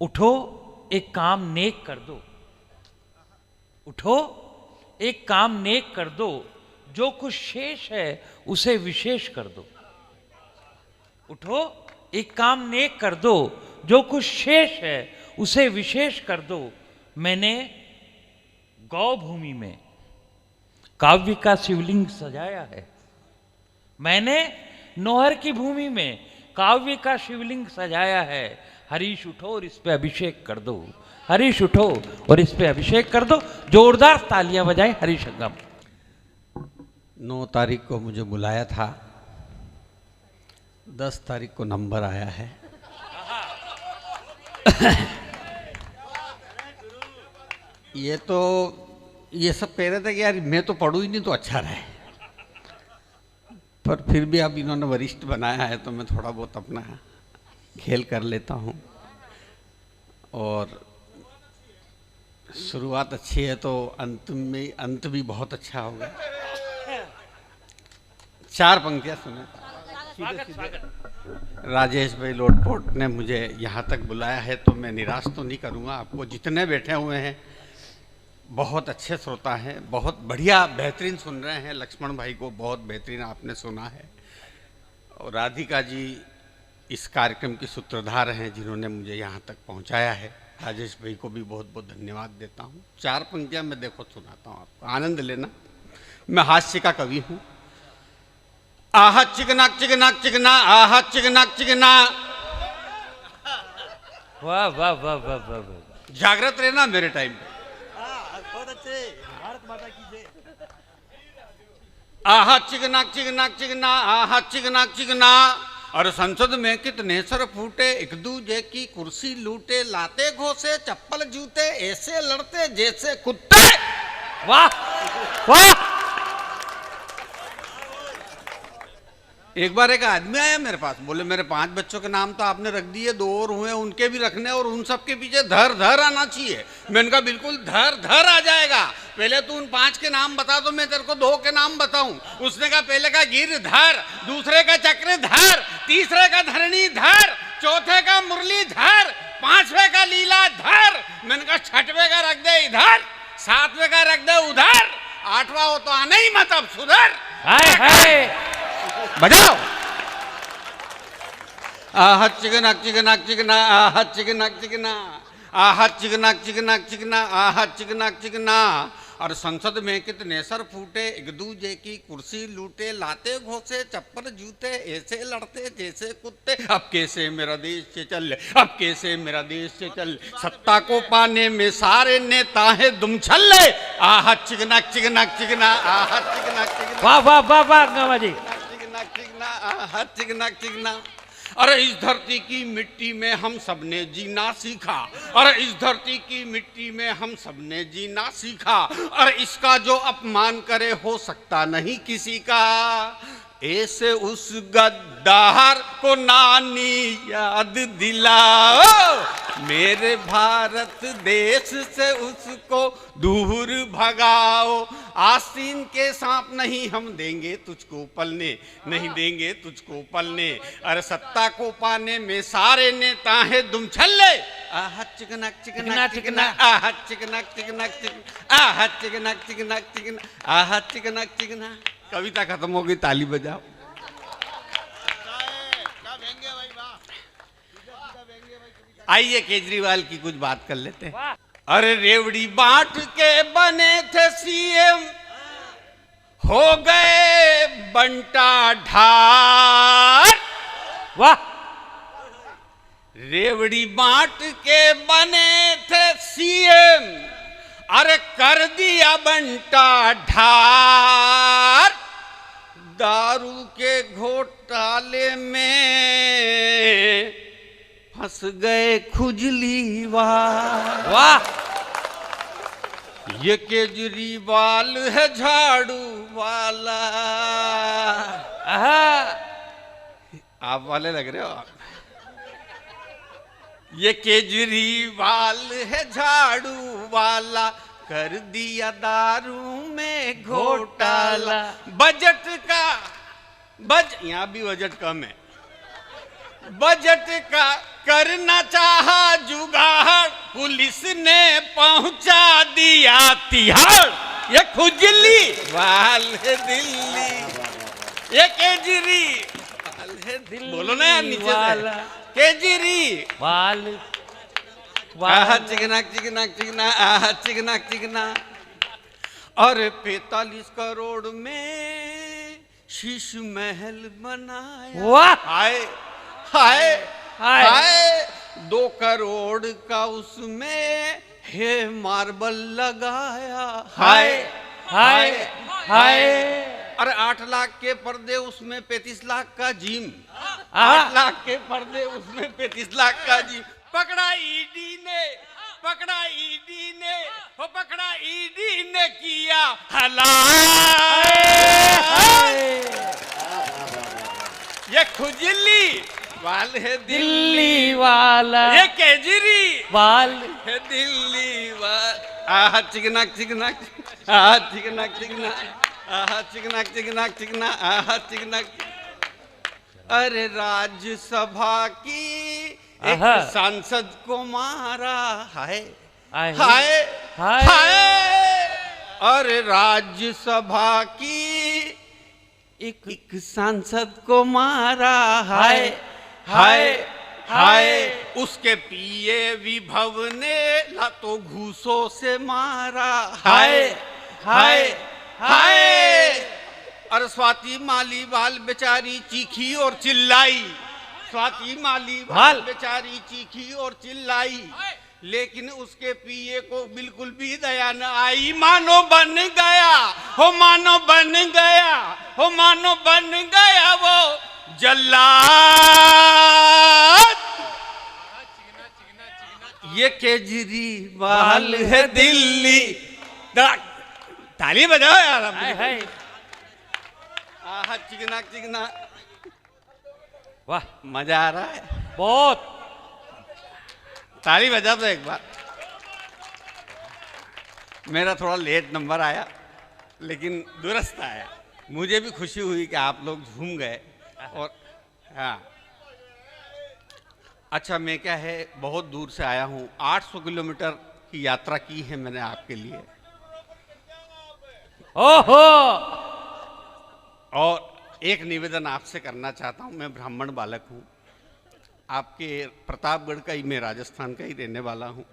उठो एक काम नेक कर दो, उठो एक काम नेक कर दो, जो कुछ शेष है उसे विशेष कर दो। उठो एक काम नेक कर दो, जो कुछ शेष है उसे विशेष कर दो। मैंने गौ भूमि में काव्य का शिवलिंग सजाया है, मैंने नौहर की भूमि में काव्य का शिवलिंग सजाया है। हरीश उठो और इस पे अभिषेक कर दो, हरीश उठो और इस पे अभिषेक कर दो। जोरदार तालियां बजाएं हरीश संगम। 9 तारीख को मुझे बुलाया था, 10 तारीख को नंबर आया है। ये सब कह रहे थे कि यार मैं तो पढ़ूं ही नहीं तो अच्छा रहे, पर फिर भी अब इन्होंने वरिष्ठ बनाया है तो मैं थोड़ा बहुत अपना खेल कर लेता हूँ। और शुरुआत अच्छी है तो अंत भी बहुत अच्छा होगा। 4 पंक्तियाँ सुने। राजेश भाई लोटपोट ने मुझे यहाँ तक बुलाया है तो मैं निराश तो नहीं करूँगा आपको। जितने बैठे हुए हैं बहुत अच्छे श्रोता हैं, बहुत बढ़िया बेहतरीन सुन रहे हैं। लक्ष्मण भाई को बहुत बेहतरीन आपने सुना है, और राधिका जी इस कार्यक्रम की सूत्रधार हैं जिन्होंने मुझे यहाँ तक पहुँचाया है। राजेश भाई को भी बहुत बहुत धन्यवाद देता हूँ। 4 पंक्तियाँ मैं देखो सुनाता हूँ आपको, आनंद लेना। मैं हास्य का कवि हूँ। आह चिकनाक चिकनाक चिकना, आह चिकनाक चिकना। वाह वाह वाह वाह वाह वाह। जागृत रहना मेरे टाइम पे। भारत माता की जय। आह चिकनाक चिकनाक चिकना, आह चिकनाक चिकना। और संसद में कितने सर फूटे, एक दूजे की कुर्सी लूटे, लाते घोसे चप्पल जूते, ऐसे लड़ते जैसे कुत्ते। वाह वाह। एक बार एक आदमी आया मेरे पास, बोले मेरे 5 बच्चों के नाम तो आपने रख दिए, 2 और हुए उनके भी रखने, और उन सब के पीछे धर धर आना चाहिए। मैंने कहा बिल्कुल धर धर आ जाएगा, पहले तू उन 5 के नाम बता दो, मैं तेरे को 2 के नाम बताऊं। उसने कहा पहले का गिरधर, दूसरे का चक्रधर, तीसरे का धरणीधर, चौथे का मुरलीधर, 5वें का लीलाधर। मैंने कहा 6वें का रख दे इधर, 7वें का रख दे उधर, 8वां हो तो आना ही मत, अब सुधर। हाय हाय बजाओ। आह चिकनाक चिकनाक चिकना, आह चिकनाक चिकना, आह चिकनाक चिकनाक चिकना, आह चिकनाक चिकना। और संसद में कितने सर फूटे, एक दूजे की कुर्सी लूटे, लाते घोसे चप्पल जूते, ऐसे लड़ते जैसे कुत्ते। अब कैसे मेरा देश से चल, अब कैसे मेरा देश से चल, सत्ता को पाने में सारे नेता है दुम छल्ले। आह चिकनाक चिकनाक चिकना, आह चिकनाक चिकना। वाह वाह वाह वाह गंगा जी। चिकना चिकना। अरे इस धरती की मिट्टी में हम सबने जीना सीखा, अरे इस धरती की मिट्टी में हम सबने जीना सीखा। अरे इसका जो अपमान करे हो सकता नहीं किसी का, ऐसे उस गद्दार को नानी याद दिलाओ। मेरे भारत देश से उसको दूर भगाओ। आस्तीन के सांप नहीं हम देंगे तुझको पलने, नहीं देंगे तुझको पलने। अरे सत्ता को पाने में सारे नेता हैं दुम छल्ले। आह चिकनाक चिकनाक चिकना, आह चिकनाक चिकनाक चिकना, आह चिकनाक चिकनाक चिकना, आह चिकनाक चिकना। कविता खत्म हो गई, ताली बजाओ। आइए केजरीवाल की कुछ बात कर लेते हैं। अरे रेवड़ी बांट के बने थे सीएम, हो गए बंटा ढार। वाह। रेवड़ी बांट के बने थे सीएम, अरे कर दिया बंटा ढार। दारू के घोटाले में फंस गए खुजलीवाल। वाह। ये केजरीवाल है झाड़ू वाला। आप वाले लग रहे हो आप। ये केजरीवाल है झाड़ू वाला, कर दिया दारू में घोटाला। बजट का यहाँ भी बजट कम है। बजट का करना चाहा जुगाड़, किसने पहुंचा दिया तिहाड़, ये खुजली वाले दिल्ली, ये केजरीवाल है दिल्ली, बोलो ना यार नीचे से, केजरीवाल आहा चिकना चिकना चिकना, आहा चिकना चिकना। और 45 करोड़ में शीश महल बनाया, वाह हाय हाय हाय। हाय 2 करोड़ का उसमें है मार्बल लगाया, हाय हाय हाय। अरे 8 लाख के पर्दे उसमें 35 लाख का जिम, 8 लाख के पर्दे उसमें 35 लाख का जिम। पकड़ा ईडी ने, पकड़ा ईडी ने, हो पकड़ा ईडी ने किया हलाल, ये खुजली वाल है दिल्ली वाला, ये केजरीवाल है दिल्ली वाल। आहा चिकना चिकना, आहा चिकना चिकना, आहा चिकना चिकना चिकना, आहा चिकना। अरे राज्यसभा की एक सांसद को मारा, हाय हाय हाय। अरे राज्यसभा की एक सांसद को मारा, हाय हाय हाय। उसके पीए विभव ने लातों घूसों से मारा, हाय हाय हाय। और स्वाति मालीवाल बेचारी चीखी और चिल्लाई, स्वाति मालीवाल बेचारी चीखी और चिल्लाई, लेकिन उसके पीए को बिल्कुल भी दया न आई। मानो बन गया, हो मानो बन गया, हो मानो बन गया वो जल्लाद, ये केजरीवाल है दिल्ली। ताली बजाओ यार। आहा चिकना चिकना, वाह मजा आ रहा है बहुत। ताली बजा दो एक बार। मेरा थोड़ा लेट नंबर आया लेकिन दुरुस्त आया। मुझे भी खुशी हुई कि आप लोग झूम गए। और हाँ अच्छा, मैं क्या है बहुत दूर से आया हूँ, 800 किलोमीटर की यात्रा की है मैंने आपके लिए। ओहो। और एक निवेदन आपसे करना चाहता हूँ। मैं ब्राह्मण बालक हूँ, आपके प्रतापगढ़ का ही, मैं राजस्थान का ही रहने वाला हूँ।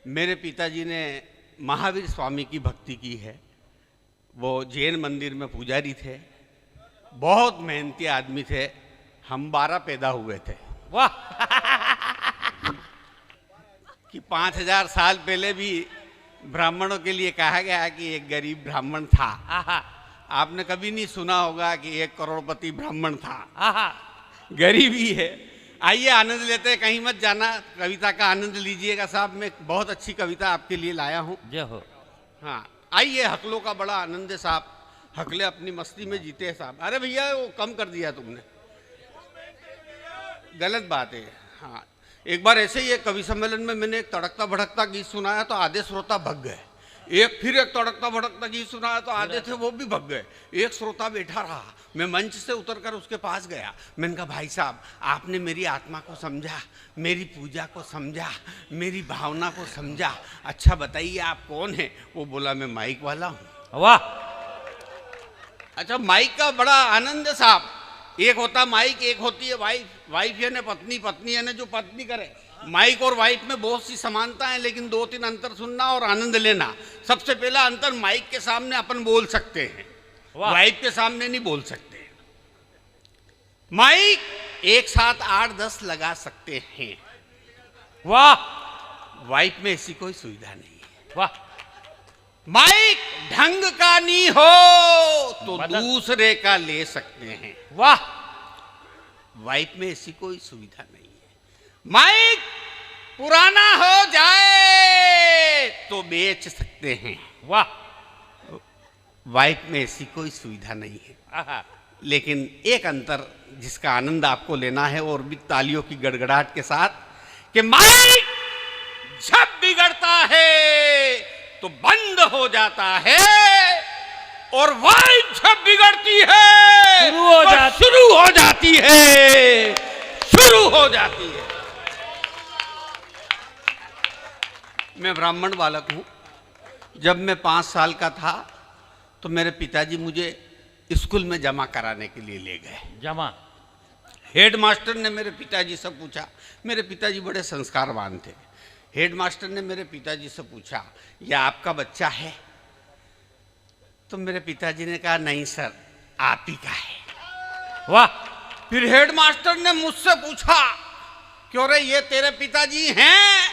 मेरे पिताजी ने महावीर स्वामी की भक्ति की है। वो जैन मंदिर में पुजारी थे, बहुत मेहनती आदमी थे। हम 12 पैदा हुए थे। वाह। कि 5000 साल पहले भी ब्राह्मणों के लिए कहा गया कि एक गरीब ब्राह्मण था। आपने कभी नहीं सुना होगा कि एक करोड़पति ब्राह्मण था। गरीबी है। आइए आनंद लेते हैं, कहीं मत जाना, कविता का आनंद लीजिएगा साहब। मैं बहुत अच्छी कविता आपके लिए लाया हूँ। जय हो। हाँ आइए, हकलों का बड़ा आनंद है साहब। हकले अपनी मस्ती में जीते हैं साहब। अरे भैया वो कम कर दिया तुमने, गलत बात है। हाँ एक बार ऐसे ही एक कवि सम्मेलन में मैंने एक तड़कता भड़कता गीत सुनाया तो आधे श्रोता भग गए। फिर एक तड़कता भड़कता गीत सुनाया तो आधे थे वो भी भग गए। एक श्रोता बैठा रहा। मैं मंच से उतरकर उसके पास गया। मैंने कहा भाई साहब, आपने मेरी आत्मा को समझा, मेरी पूजा को समझा, मेरी भावना को समझा। अच्छा बताइए आप कौन है? वो बोला मैं माइक वाला हूँ। वाह। अच्छा माइक का बड़ा आनंद है साहब। एक होता माइक, एक होती है वाइफ। वाइफ यानी पत्नी, पत्नी यानी जो पत्नी करे। माइक और वाइफ में बहुत सी समानता है, लेकिन 2-3 अंतर सुनना और आनंद लेना। सबसे पहला अंतर, माइक के सामने अपन बोल सकते हैं, वाइफ के सामने नहीं बोल सकते। माइक एक साथ 8-10 लगा सकते हैं। वाह। वाइफ में ऐसी कोई सुविधा नहीं है। वाह। माइक ढंग का नहीं हो तो दूसरे का ले सकते हैं। वाह। वाइफ में ऐसी कोई सुविधा नहीं है। माइक पुराना हो जाए तो बेच सकते हैं। वाह। वाइफ में ऐसी कोई सुविधा नहीं है। लेकिन एक अंतर जिसका आनंद आपको लेना है, और भी तालियों की गड़गड़ाहट के साथ, कि माइक जब बिगड़ता है तो बंद हो जाता है, और वाइफ जब बिगड़ती है शुरू हो जाती है, शुरू हो जाती है। मैं ब्राह्मण बालक हूँ। जब मैं 5 साल का था तो मेरे पिताजी मुझे स्कूल में जमा कराने के लिए ले गए। जमा? हेडमास्टर ने मेरे पिताजी से पूछा, मेरे पिताजी बड़े संस्कारवान थे। हेडमास्टर ने मेरे पिताजी से पूछा, यह आपका बच्चा है? तो मेरे पिताजी ने कहा, नहीं सर, आप ही का है। वाह! फिर हेडमास्टर ने मुझसे पूछा, क्यों रे, ये तेरे पिताजी हैं?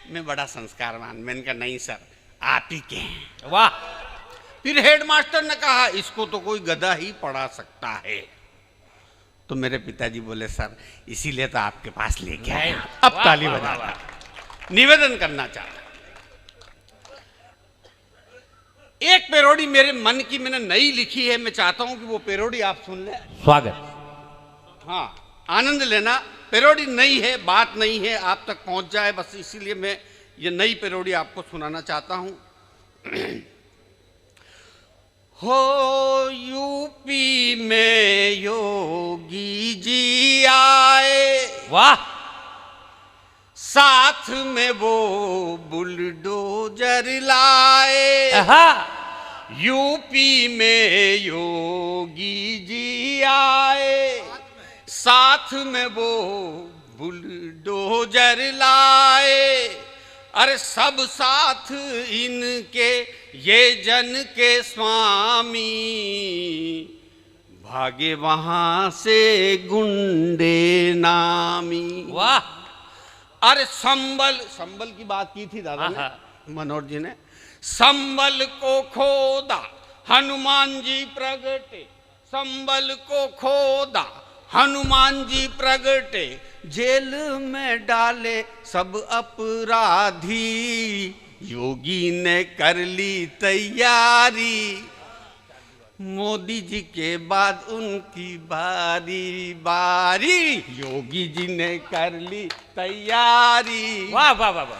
मैं बड़ा संस्कारवान, मैंने कहा, नहीं सर, आप ही के हैं। वाह! फिर हेडमास्टर ने कहा, इसको तो कोई गधा ही पढ़ा सकता है। तो मेरे पिताजी बोले, सर इसीलिए तो आपके पास लेके आए। अब वाह, ताली वाह, बजा। वाह, निवेदन करना चाहता, एक पेरोडी मेरे मन की मैंने नई लिखी है, मैं चाहता हूं कि वो पेरोडी आप सुन लें। स्वागत। हाँ, आनंद लेना। पेरोडी नई है, बात नहीं है, आप तक पहुंच जाए, बस इसीलिए मैं ये नई पेरोडी आपको सुनाना चाहता हूं। हो यूपी में योगी जी आए, वाह! साथ में वो बुलडोजर लाए। आहा! यूपी में योगी जी आए, साथ में वो बुलडोजर लाए। अरे सब साथ इनके ये जन के स्वामी, भागे वहां से गुंडे नामी। वाह! अरे संबल की बात की थी दादा ने, मनोहर जी ने। संबल को खोदा हनुमान जी प्रगटे, संबल को खोदा हनुमान जी प्रगटे, जेल में डाले सब अपराधी, योगी ने कर ली तैयारी, मोदी जी के बाद उनकी बारी बारी, योगी जी ने कर ली तैयारी। वाह वाह वाह वाह!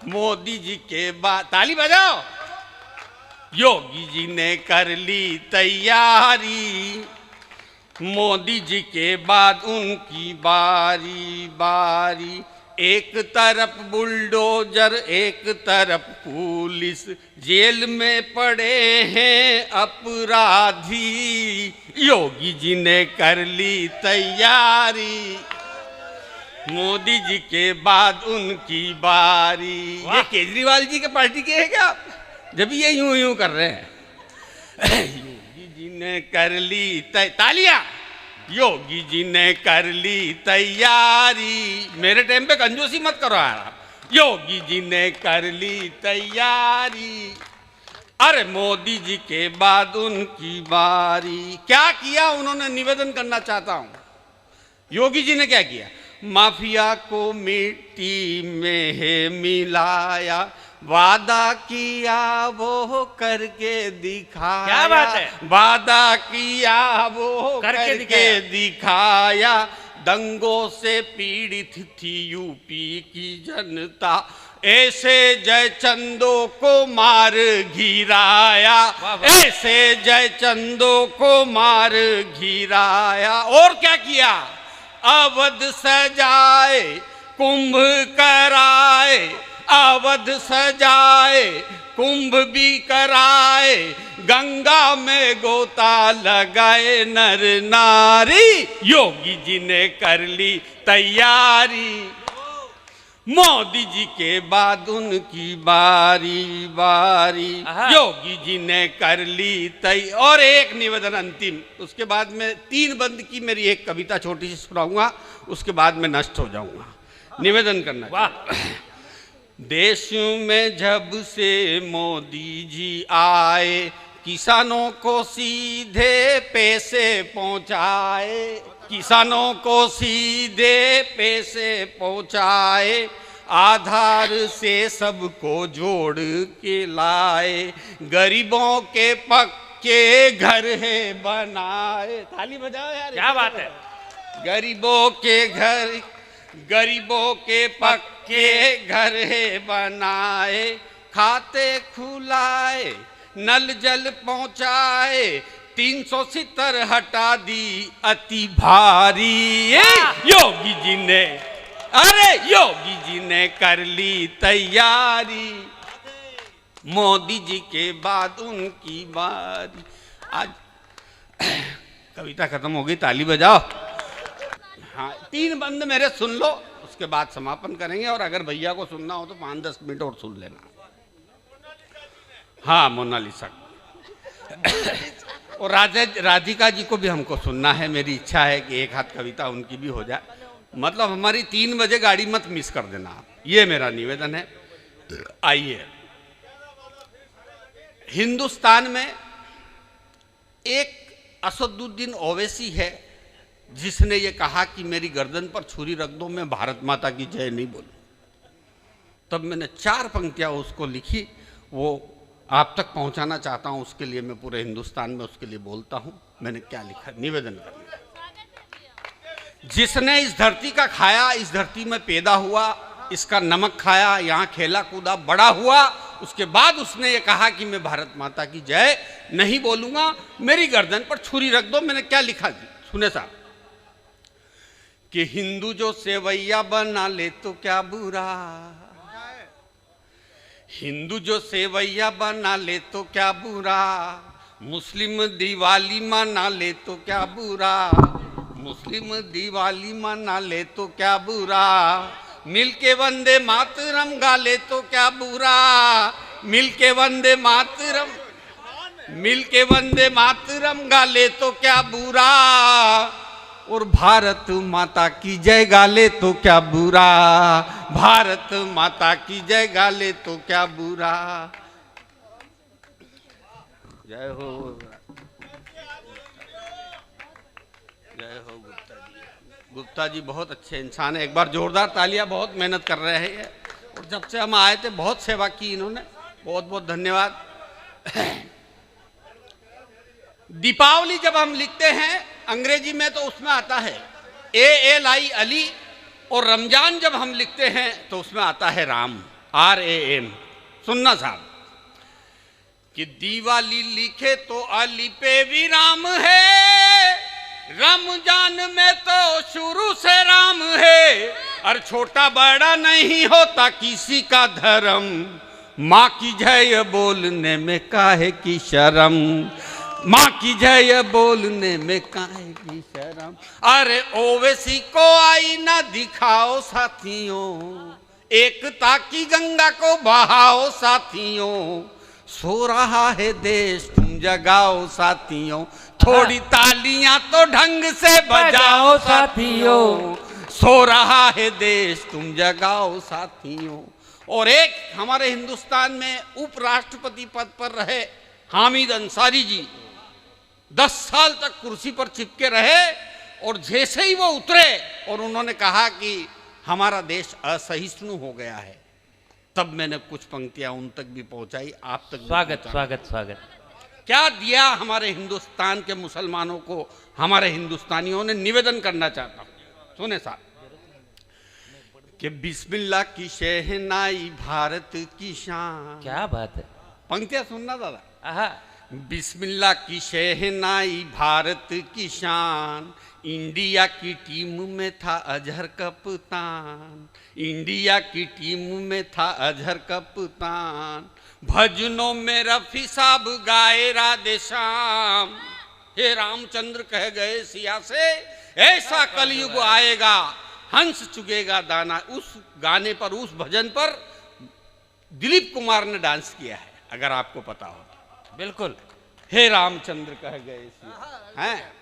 मोदी जी के बाद, ताली बजाओ, योगी जी ने कर ली तैयारी, मोदी जी के बाद उनकी बारी बारी। एक तरफ बुलडोजर, एक तरफ पुलिस, जेल में पड़े हैं अपराधी, योगी जी ने कर ली तैयारी, मोदी जी के बाद उनकी बारी। ये केजरीवाल जी के पार्टी के है क्या? जब ये यूं यूं कर रहे हैं। योगी जी ने कर ली तालियां, योगी जी ने कर ली तैयारी। मेरे टाइम पे कंजूसी मत करो यार। योगी जी ने कर ली तैयारी, अरे मोदी जी के बाद उनकी बारी। क्या किया उन्होंने, निवेदन करना चाहता हूं। योगी जी ने क्या किया? माफिया को मिट्टी में है मिलाया, वादा किया वो करके दिखाया। क्या बात है? वादा किया वो करके दिखाया। दंगों से पीड़ित थी यूपी की जनता, ऐसे जयचंदों को मार गिराया, ऐसे जयचंदों को मार गिराया। और क्या किया? अवध सजाए कुंभ कराए, अवध सजाए कुंभ भी कराए, गंगा में गोता लगाए नर नारी, योगी जी ने कर ली तैयारी, मोदी जी के बाद उनकी बारी बारी, योगी जी ने कर ली और एक निवेदन अंतिम, उसके बाद में 3 बंद की मेरी एक कविता छोटी सी सुनाऊंगा, उसके बाद में नष्ट हो जाऊंगा। निवेदन करना। वाह! देश में जब से मोदी जी आए, किसानों को सीधे पैसे पहुंचाए, किसानों को सीधे पैसे पहुंचाए, आधार से सबको जोड़ के लाए, गरीबों के पक्के घर है बनाए। ताली बजाओ यार, क्या बात है। गरीबों के घर, गरीबों के पक्के घर है बनाए, खाते खुलाए, नल जल पहुंचाए, 370 हटा दी अति भारी, योगी जी ने अरे योगी जी ने कर ली तैयारी, मोदी जी के बाद उनकी बारी। आज कविता खत्म हो गई, ताली बजाओ। हाँ, 3 बंद मेरे सुन लो, उसके बाद समापन करेंगे। और अगर भैया को सुनना हो तो 5-10 मिनट और सुन लेना। हाँ, मोनालिसा और राधिका जी को भी हमको सुनना है। मेरी इच्छा है कि एक हाथ कविता उनकी भी हो जाए। मतलब हमारी 3 बजे गाड़ी मत मिस कर देना आप, ये मेरा निवेदन है। आइए, हिंदुस्तान में एक असदुद्दीन ओवैसी है जिसने ये कहा कि मेरी गर्दन पर छुरी रख दो, मैं भारत माता की जय नहीं बोलूं। तब मैंने 4 पंक्तियां उसको लिखी, वो आप तक पहुंचाना चाहता हूं। उसके लिए मैं पूरे हिंदुस्तान में उसके लिए बोलता हूं। मैंने क्या लिखा, निवेदन करना। जिसने इस धरती का खाया, इस धरती में पैदा हुआ, इसका नमक खाया, यहाँ खेला कूदा बड़ा हुआ, उसके बाद उसने ये कहा कि मैं भारत माता की जय नहीं बोलूंगा, मेरी गर्दन पर छुरी रख दो। मैंने क्या लिखा जी, सुने साहब, कि हिंदू जो सेवैया बना ले तो क्या बुरा, हिंदू जो सेवैया बना ले तो क्या बुरा, मुस्लिम दिवाली मना ले तो क्या बुरा, मुस्लिम दिवाली मना ले तो क्या बुरा, मिलके वंदे मातरम गा ले तो क्या बुरा, मिलके वंदे मातरम, मिलके वंदे मातरम गा ले तो क्या बुरा, और भारत माता की जय गा ले तो क्या बुरा, भारत माता की जय गा ले तो क्या बुरा। जय हो, जय हो गुप्ता जी। गुप्ता जी बहुत अच्छे इंसान है, एक बार जोरदार तालियां। बहुत मेहनत कर रहे हैं और जब से हम आए थे बहुत सेवा की इन्होंने, बहुत बहुत धन्यवाद। दीपावली जब हम लिखते हैं अंग्रेजी में तो उसमें आता है ALI अली, और रमजान जब हम लिखते हैं तो उसमें आता है राम, RAM। सुनना साहब, कि दिवाली लिखे तो अली पे भी राम है, रमजान में तो शुरू से राम है, और छोटा बड़ा नहीं होता किसी का धर्म, माँ की जय बोलने में काहे की शर्म, माँ की जय बोलने में काहे की शर्म। अरे ओवैसी को आईना दिखाओ साथियों, एकता की गंगा को बहाओ साथियों, सो रहा है देश तुम जगाओ साथियों, थोड़ी तालियां तो ढंग से बजाओ साथियों, सो रहा है देश तुम जगाओ साथियों। और एक हमारे हिंदुस्तान में उपराष्ट्रपति पद पर रहे हामिद अंसारी जी, 10 साल तक कुर्सी पर चिपके रहे, और जैसे ही वो उतरे और उन्होंने कहा कि हमारा देश असहिष्णु हो गया है, तब मैंने कुछ पंक्तियां उन तक भी पहुंचाई, आप तक। स्वागत स्वागत स्वागत। क्या दिया हमारे हिंदुस्तान के मुसलमानों को हमारे हिंदुस्तानियों ने, निवेदन करना चाहता हूं। सुने साहब, कि बिस्मिल्लाह की शहनाई भारत की शान। क्या बात है, पंक्तियां सुनना दादा। आहा, बिस्मिल्लाह की शहनाई भारत की शान, इंडिया की टीम में था अजहर कप्तान, इंडिया की टीम में था अजहर कप्तान, भजनों में रफी साहब गाए राधे श्याम, हे रामचंद्र कह गए सिया से ऐसा कलयुग आएगा, हंस चुगेगा दाना। उस गाने पर, उस भजन पर दिलीप कुमार ने डांस किया है, अगर आपको पता हो। बिल्कुल, हे रामचंद्र कह गए हैं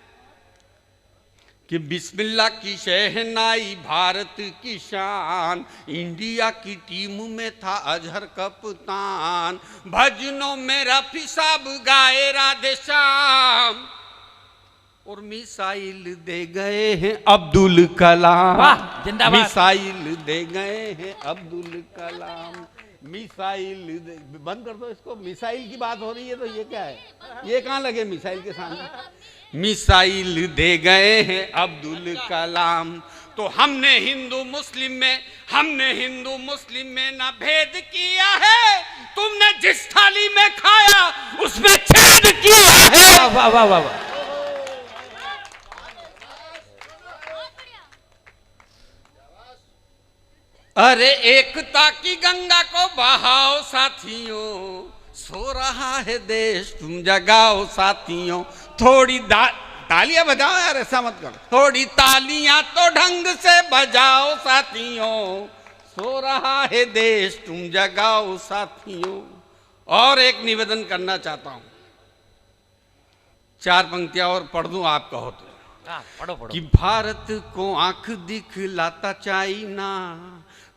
कि बिस्मिल्लाह की शहनाई भारत की शान, इंडिया की टीम में था अजहर कप्तान, भजनों में रफी साहब गाए राधे श्याम, और मिसाइल दे गए हैं अब्दुल कलाम। वाह, जिंदाबाद। मिसाइल दे गए हैं अब्दुल कलाम, मिसाइल बंद कर दो इसको, मिसाइल की बात हो रही है तो ये क्या है, ये कहाँ लगे मिसाइल के सामने। मिसाइल दे गए हैं अब्दुल कलाम, तो हमने हिंदू मुस्लिम में, हमने हिंदू मुस्लिम में ना भेद किया है, तुमने जिस थाली में खाया उसमें छेद किया है। वाह वाह वाह वाह। अरे एकता की गंगा को बहाओ साथियों, सो रहा है देश तुम जगाओ साथियों। थोड़ी तालियां बजाओ यार, ऐसा मत करो। थोड़ी तालियां तो ढंग से बजाओ साथियों, सो रहा है देश तुम जगाओ साथियों। और एक निवेदन करना चाहता हूं, 4 पंक्तियां और पढ़ दूं, आप कहो तो। पढ़ो पढ़ो। कि भारत को आंख दिखलाता चाइना,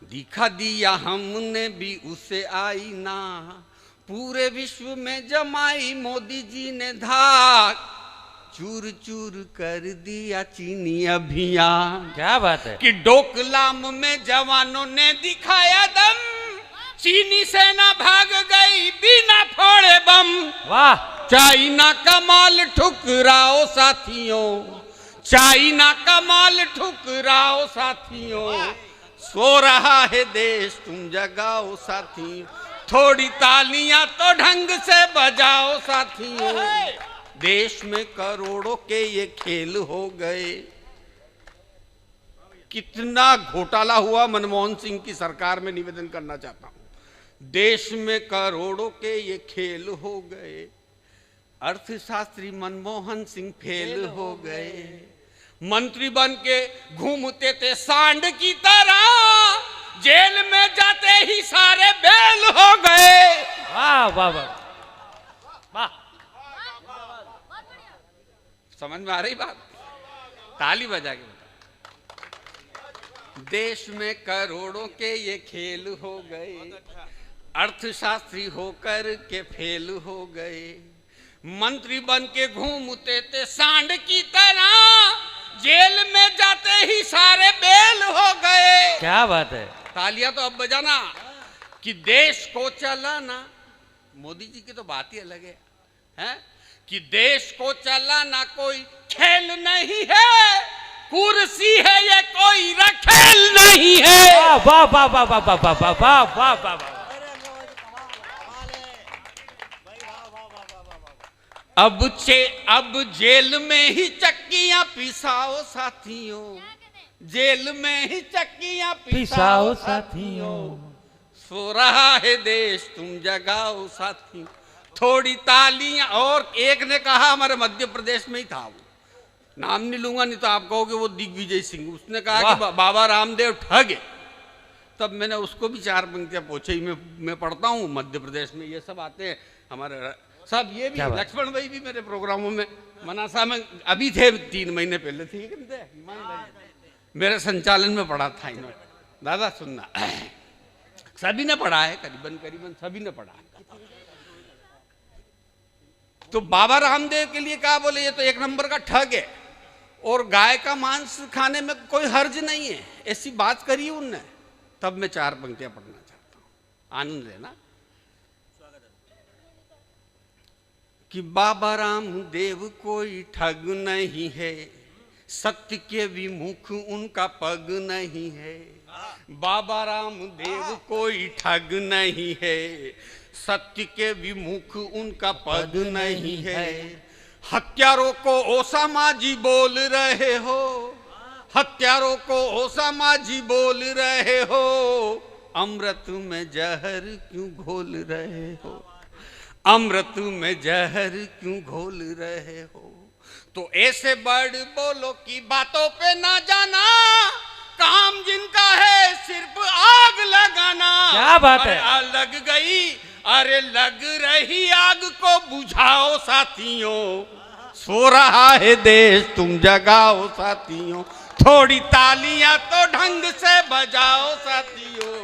दिखा दिया हमने भी उसे आईना। पूरे विश्व में जमाई मोदी जी ने धाक, चूर चूर कर दिया चीनी अभियान। क्या बात है। कि डोकलाम में जवानों ने दिखाया दम, चीनी सेना भाग गई बिना फोड़े बम। वाह। चाइना का माल ठुकराओ साथियों, चाइना का माल ठुकराओ साथियों। सो रहा है देश तुम जगाओ साथियों। थोड़ी तालियां तो ढंग से बजाओ साथियों। देश में करोड़ों के ये खेल हो गए। कितना घोटाला हुआ मनमोहन सिंह की सरकार में, निवेदन करना चाहता हूं। देश में करोड़ों के ये खेल हो गए। अर्थशास्त्री मनमोहन सिंह फेल हो गए। मंत्री बन के घूमते थे सांड की तरह, जेल में जाते ही सारे बेल हो गए। वाह वाह वाह वाह। समझ में आ रही बात? ताली बजा के बता। देश में करोड़ों के ये खेल हो गए। अर्थशास्त्री होकर के फेल हो गए। मंत्री बन के घूमते थे सांड की तरह, जेल में जाते ही सारे बेल हो गए। क्या बात है। तालियां तो अब बजाना। कि देश को चलाना, मोदी जी की तो बात ही अलग है? कि देश को चलाना कोई खेल नहीं है, कुर्सी है ये कोई रखेल नहीं है। वाह वाह वाह वाह वाह वाह वाह वाह वाह वाह वाह। अब जेल में ही चक्कियां पिसाओ साथियों, जेल में ही चक्कियां पिसाओ साथियों। सो रहा है देश तुम जगाओ साथियों। थोड़ी तालियां। और एक ने कहा, हमारे मध्य प्रदेश में ही था, वो नाम नहीं लूंगा नहीं तो आप कहोगे वो दिग्विजय सिंह, उसने कहा कि बाबा रामदेव ठग है। तब मैंने उसको भी 4 पंक्तियां पूछी। मैं पढ़ता हूँ, मध्य प्रदेश में ये सब आते हैं हमारे सब। ये भी लक्ष्मण भाई भी मेरे प्रोग्रामों में, मनासा में अभी थे, 3 महीने पहले थे, मेरे संचालन में पढ़ा था इन्होंने। दादा सुनना, सभी ने पढ़ा है, करीबन सभी ने पढ़ा है। तो बाबा रामदेव के लिए कहा, बोले ये तो 1 नंबर का ठग है और गाय का मांस खाने में कोई हर्ज नहीं है, ऐसी बात करी उनने। तब मैं 4 पंक्तियां पढ़ना चाहता हूं, आनंद लेना। कि बाबा रामदेव कोई ठग नहीं है, सत्य के विमुख उनका पग नहीं है। बाबा रामदेव कोई ठग नहीं है, सत्य के विमुख उनका पग नहीं है। हत्यारों को ओसामा जी बोल रहे हो, हत्यारों को ओसामा जी बोल रहे हो। अमृत में जहर क्यों घोल रहे हो, अमृत में जहर क्यों घोल रहे हो। तो ऐसे बड़ बोलो की बातों पे ना जाना, काम जिनका है सिर्फ आग लगाना। क्या बात है। लग गई, अरे लग रही आग को बुझाओ साथियों। सो रहा है देश तुम जगाओ साथियों। थोड़ी तालियां तो ढंग से बजाओ साथियों।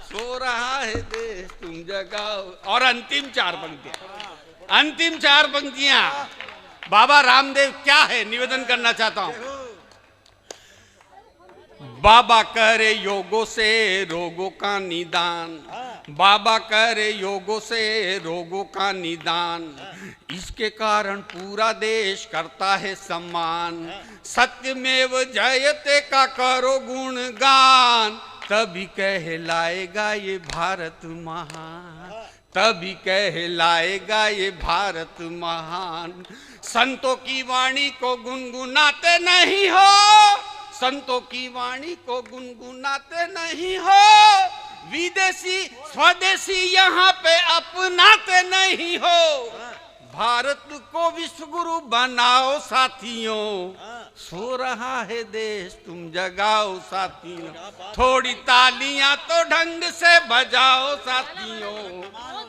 सो रहा है देश तुम जगाओ। और अंतिम 4 पंक्तियां, अंतिम 4 पंक्तियां बाबा रामदेव क्या है, निवेदन करना चाहता हूं। बाबा करे योगों से रोगों का निदान, बाबा करे योगों से रोगों का निदान। इसके कारण पूरा देश करता है सम्मान। सत्यमेव जयते का करो गुणगान, तभी कहलाएगा ये भारत महान, तभी कहलाएगा ये भारत महान। संतों की वाणी को गुनगुनाते नहीं हो, संतों की वाणी को गुनगुनाते नहीं हो, विदेशी स्वदेशी यहाँ पे अपनाते नहीं हो। भारत को विश्व गुरु बनाओ साथियों, सो रहा है देश तुम जगाओ साथियों, थोड़ी तालियां तो ढंग से बजाओ साथियों,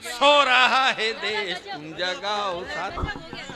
सो रहा है देश तुम जगाओ साथियों।